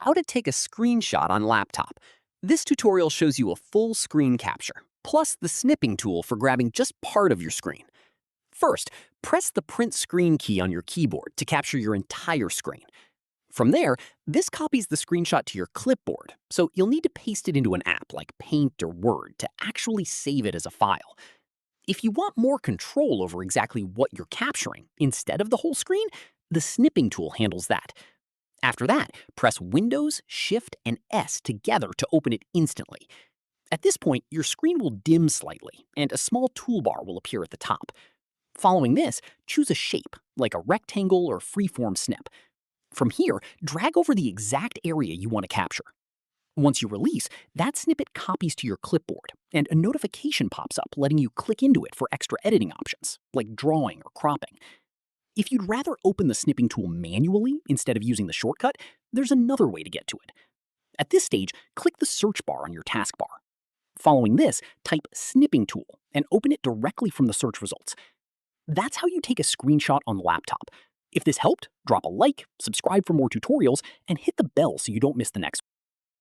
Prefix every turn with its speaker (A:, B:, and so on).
A: How to take a screenshot on laptop. This tutorial shows you a full screen capture, plus the snipping tool for grabbing just part of your screen. First, press the print screen key on your keyboard to capture your entire screen. From there, this copies the screenshot to your clipboard, so you'll need to paste it into an app like Paint or Word to actually save it as a file. If you want more control over exactly what you're capturing instead of the whole screen, the snipping tool handles that. After that, press Windows, Shift, and S together to open it instantly. At this point, your screen will dim slightly, and a small toolbar will appear at the top. Following this, choose a shape, like a rectangle or freeform snip. From here, drag over the exact area you want to capture. Once you release, that snippet copies to your clipboard, and a notification pops up letting you click into it for extra editing options, like drawing or cropping. If you'd rather open the snipping tool manually instead of using the shortcut, there's another way to get to it. At this stage, click the search bar on your taskbar. Following this, type snipping tool and open it directly from the search results. That's how you take a screenshot on the laptop. If this helped, drop a like, subscribe for more tutorials, and hit the bell so you don't miss the next one.